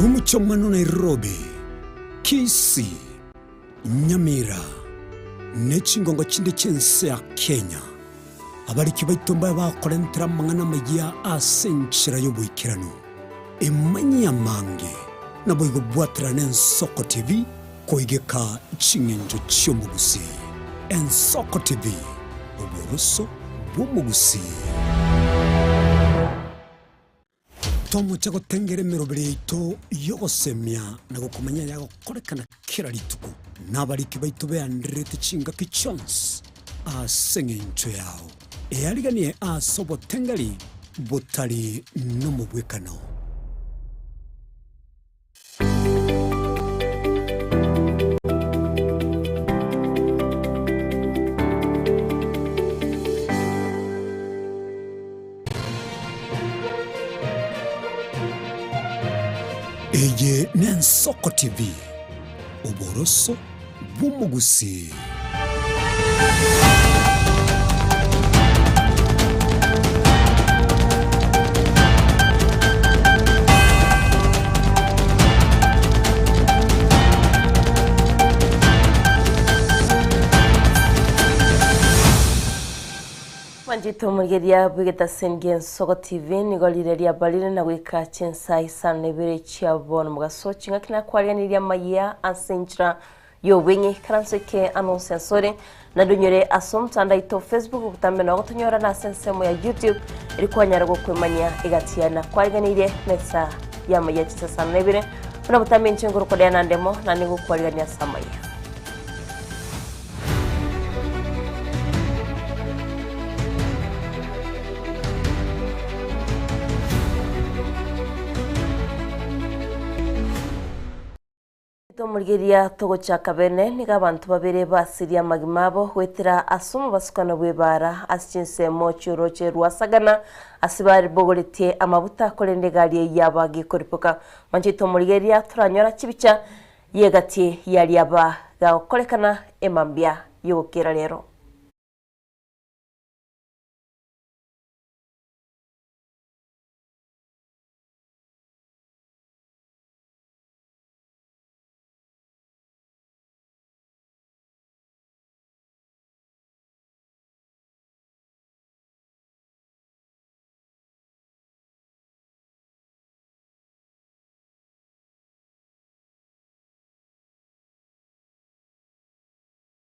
Umuchomano Nairobi, Kisii, Nyamira, Nechingongo chindi Chinsa ya Kenya. Abariki baitomba bakorentera mangana magia asenchira yobuikirano. Emanya mange na boigo bwatra n'Ensoko TV koigeka chingenjo cy'omugusi. Ensoko TV uburuso bw'umugusi. Tomo chago tengere merobere ito yogosemia na gukumanya yago korekana kira rituko. Nabariki baitobe andrete chinga kichons. Asengencho yao. Eariganie asobo tengari botari no mubwekano. Eye n'Ensoko TV uboroso bw'umugusi. Manjito murigeria bwigeta sengen Ensoko TV nigolireria balire na gwika Chinsa Isano Ibere chiabona mugaso chinga kina kwarianiria Amayia asenchira yo wingi karanseke anonsensore na dunyore asomtanda ito Facebook kutambe na gutonyora na sensemo ya YouTube ilikwanyara gukwemanya igatiana kwariganirie mesa ya Amayia Chinsa Isano Ibere na butambe nchenguru kodya na ndemo na nigo kwariania Amayia. Murigeria togo chaka bene niga abantu babere basiria magimabo wetira asumu basukana bwebara asichinse mocho roche ruasagana asibari bogoletie amabuta kolende gari yabagi koripoka manjito murigeria turanyora kibicha yegatie yali yaba ga kolekana emambia yogokera rero.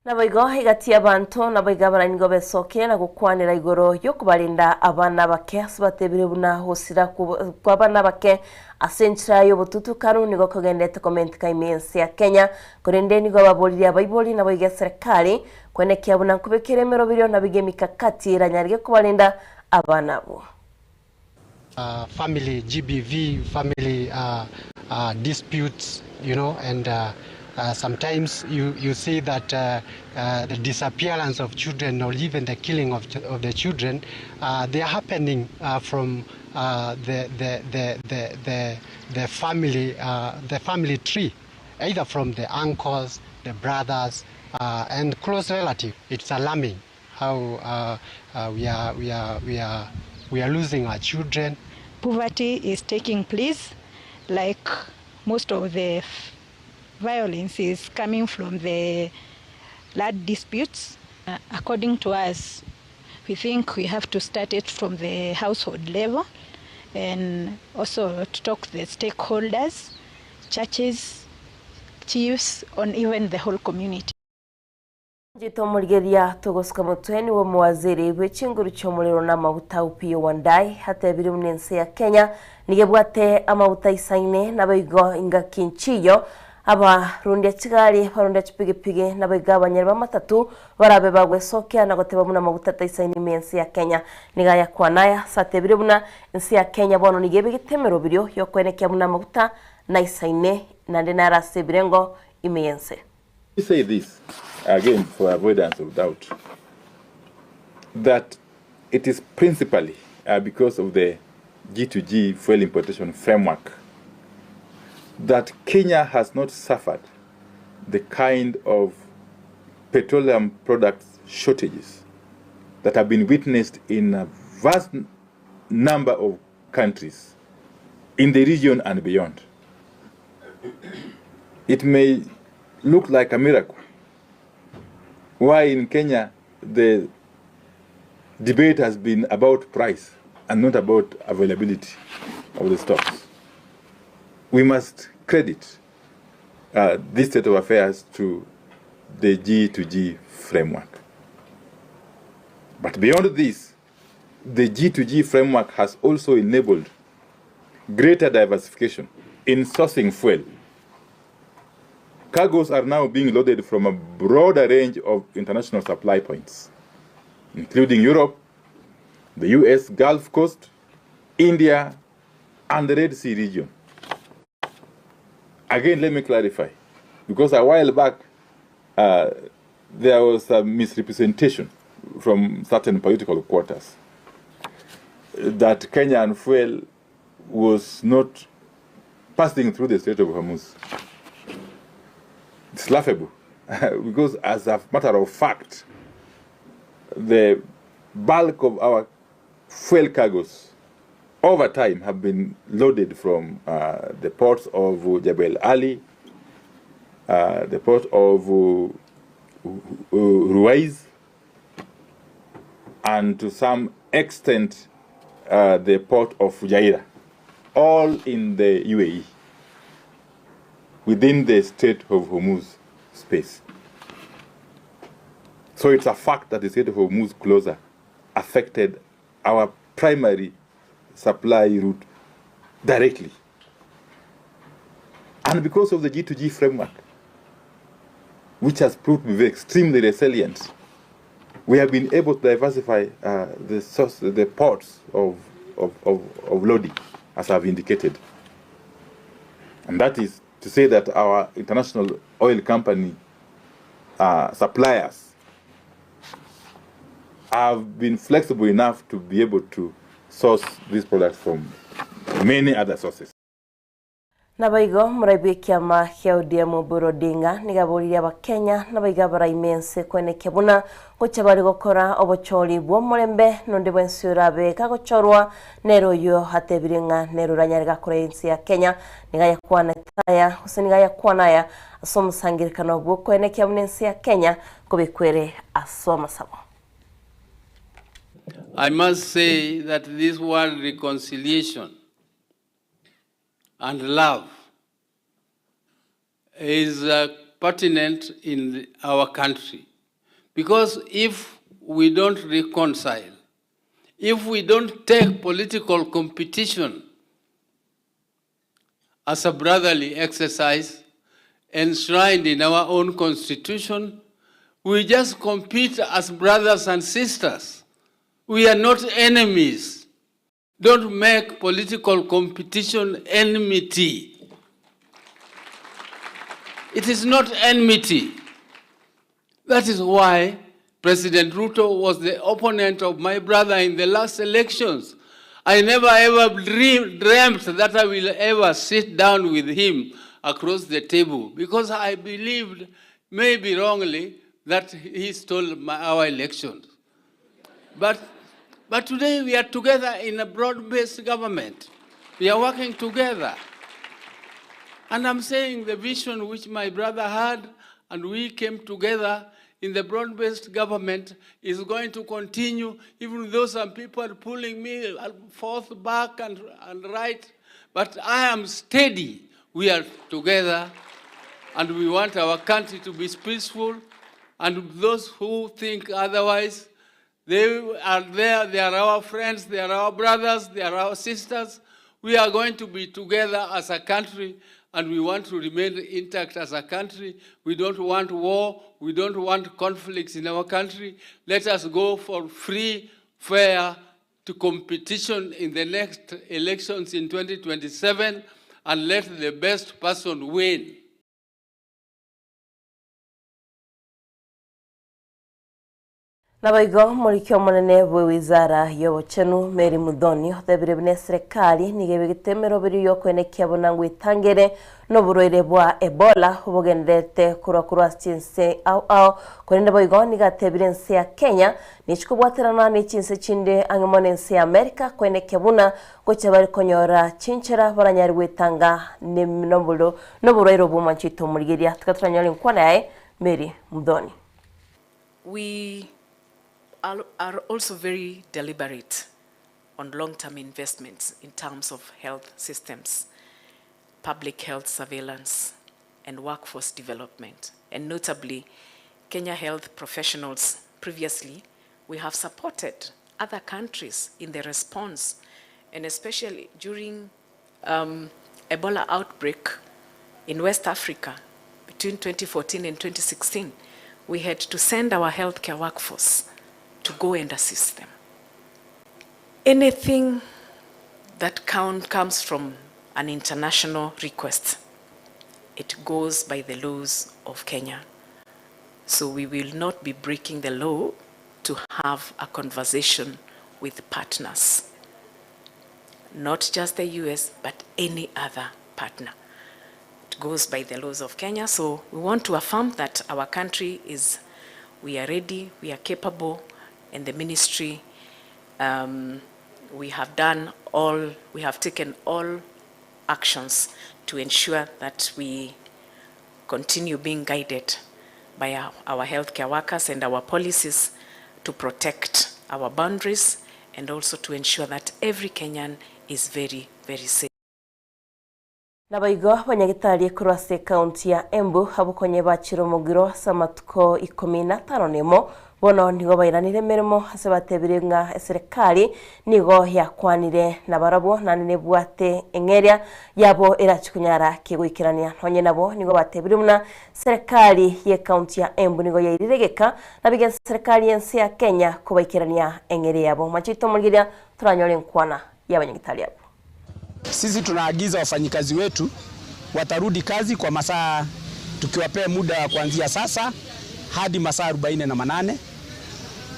Nabaigo higati abantu nabaiga barango besoke na gukwanira igoro yo kubarinda abana bake asbatebire buna hosira kwa bana bake asenchira yo bututu karuni go kogendete comment kaimensi ya Kenya kurende nigo babolira bayiboli nabaiga serikali kwenekya buna kubekere merobiro nabige mikakati ranyarige kubarinda abana bo. Family GBV, family disputes, you know, and sometimes you see that the disappearance of children or even the killing of the children, they are happening from the family tree, either from the uncles, the brothers, and close relatives. It's alarming how we are losing our children. Poverty is taking place, like most of the violence is coming from the land disputes. According to us, we think we have to start it from the household level and also to talk to the stakeholders, churches, chiefs, and even the whole community. Jito murigeria togoska mutweni wo muwaziri w'ekinguru cy'omuliro n'amabuta upiyo wandai hata biri munense ya Kenya nigebwate amabuta isaine nabayigo inga kinchiyo aba rundi kigali barundi kipigipige nabayiga abanyarba matatu barabe bagwe sokya nagoteba muna amabuta isaine mense ya Kenya nigaya kwanaya sate biri buna ense ya Kenya bono nigebe gitemero biryo yo kwenekya muna amabuta na isaine nande narase birengo imense. We say this again for avoidance of doubt, that it is principally because of the G2G fuel importation framework that Kenya has not suffered the kind of petroleum products shortages that have been witnessed in a vast number of countries in the region and beyond. it may look like a miracle. Why in Kenya the debate has been about price and not about availability of the stocks. We must credit this state of affairs to the G2G framework. But beyond this, the G2G framework has also enabled greater diversification in sourcing fuel. Cargoes are now being loaded from a broader range of international supply points, including Europe, the US Gulf Coast, India, and the Red Sea region. Again, let me clarify, because a while back, there was a misrepresentation from certain political quarters that Kenyan fuel was not passing through the Strait of Hormuz. It's laughable, because as a matter of fact, the bulk of our fuel cargoes over time have been loaded from the ports of Jebel Ali, the port of Ruwais, and to some extent the port of Fujairah, all in the UAE, within the Strait of Hormuz space. So it's a fact that the Strait of Hormuz closure affected our primary supply route directly. And because of the G2G framework, which has proved to be extremely resilient, we have been able to diversify the ports of loading, as I've indicated. And that is to say that our international oil company suppliers have been flexible enough to be able to source these products from many other sources. Nabaigo muraibu kiama kia ODM Burodinga nigaburiria Bakenya nabaiga baraimense kwene kebuna gochabari gokora obochori bwo murembe nonde bwensura be kagochorwa nero yo hatebiringa nero ranyarga kurensi ya Kenya nigaya kwana taya usenigaya kwana ya asomusangirikano bwo kwene kebunensi ya Kenya kubikwere asoma sabo. I must say that this word reconciliation and love is pertinent in our country. Because if we don't reconcile, if we don't take political competition as a brotherly exercise enshrined in our own constitution, we just compete as brothers and sisters. We are not enemies. Don't make political competition enmity. It is not enmity. That is why President Ruto was the opponent of my brother in the last elections. I never ever dreamt that I will ever sit down with him across the table because I believed, maybe wrongly, that he stole our elections. But today we are together in a broad-based government. We are working together. And I'm saying the vision which my brother had and we came together in the broad-based government is going to continue, even though some people are pulling me forth, back and right. But I am steady. We are together and we want our country to be peaceful. And those who think otherwise, they are there, they are our friends, they are our brothers, they are our sisters. We are going to be together as a country and we want to remain intact as a country. We don't want war, we don't want conflicts in our country. Let us go for free, fair to competition in the next elections in 2027 and let the best person win. Nabaigo murikyo munene bwe wizara y'obuchenu Mary Muthoni othebire bine serikali nigebe gitemero biri yo kwenekia bonangu itangere no burwaire bwa Ebola ubugendete kurwa Chinsa au kwende boigo nigatebire nsi ya Kenya nichikubwaterana ni Chinsa chinde angimone nsi ya Amerika kwenekia buna gocha bari konyora chinchera baranyari wetanga ne nombulo no burwaire bw'umachito murigeria tukaturanyora nkwana yae Mary Muthoni. We are also very deliberate on long-term investments in terms of health systems, public health surveillance, and workforce development. And notably, Kenya health professionals, previously, we have supported other countries in their response, and especially during Ebola outbreak in West Africa between 2014 and 2016, we had to send our healthcare workforce to go and assist them. Anything that comes from an international request, it goes by the laws of Kenya. So we will not be breaking the law to have a conversation with partners. Not just the US, but any other partner. It goes by the laws of Kenya. So we want to affirm that our country we are ready, we are capable, and the ministry, we have taken all actions to ensure that we continue being guided by our healthcare workers and our policies to protect our boundaries and also to ensure that every Kenyan is very, very safe. Nabaigo banyagitari kurwase county ya Embu habukonye bachiro mugiro samatuko 15 nemo bono nigo bairanire merimo hase batebire nga serikali nigo yakwanire nabarabo nanene bwate engeria yabo irachikunyara kigwikirania honye nabo nigo batebire muna serikali ye county ya Embu nigo yairegeka nabigen serikali yensi ya Kenya kubaikirania engeria yabo machito mulgiria turanyore nkwana yabanyagitari yabo. Sisi tunaagiza wafanyikazi wetu watarudi kazi kwa masaa, tukiwapea muda wa kuanzia sasa hadi masaa 48,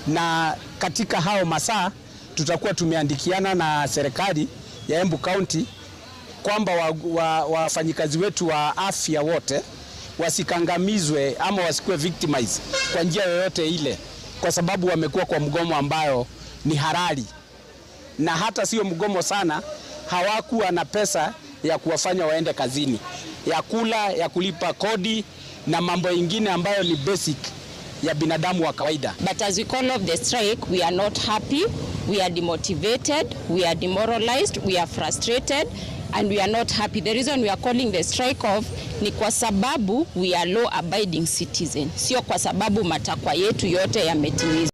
na katika hao masaa tutakuwa tumeandikiana na serikali ya Embu County kwamba wafanyikazi wetu wa afya wote wasikangamizwe ama wasikuwe victimized kwa njia yoyote ile, kwa sababu wamekuwa kwa mgomo ambayo ni halali, na hata sio mgomo sana, hawakuwa na pesa ya kuwafanya waende kazini, ya kula, ya kulipa kodi na mambo ingine ambayo ni basic ya binadamu wa kawaida. But as we call off the strike, we are not happy, we are demotivated, we are demoralized, we are frustrated, and we are not happy. The reason we are calling the strike off ni kwa sababu we are law abiding citizen, sio kwa sababu matakwa yetu yote yametimizwa.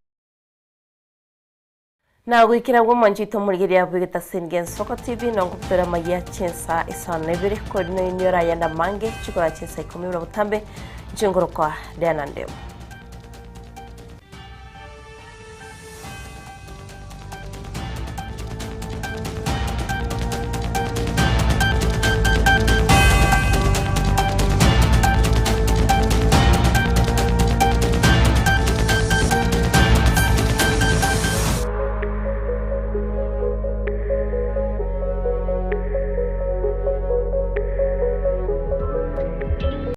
Na wikira mwanjito murigiria bwigita Sengen Soko TV na ngupera Amayia Chinsa Isano Ibere ko dino nyora yanda mange chikora Chinsa 10 butambe jingoro kwa Diana Ndemo.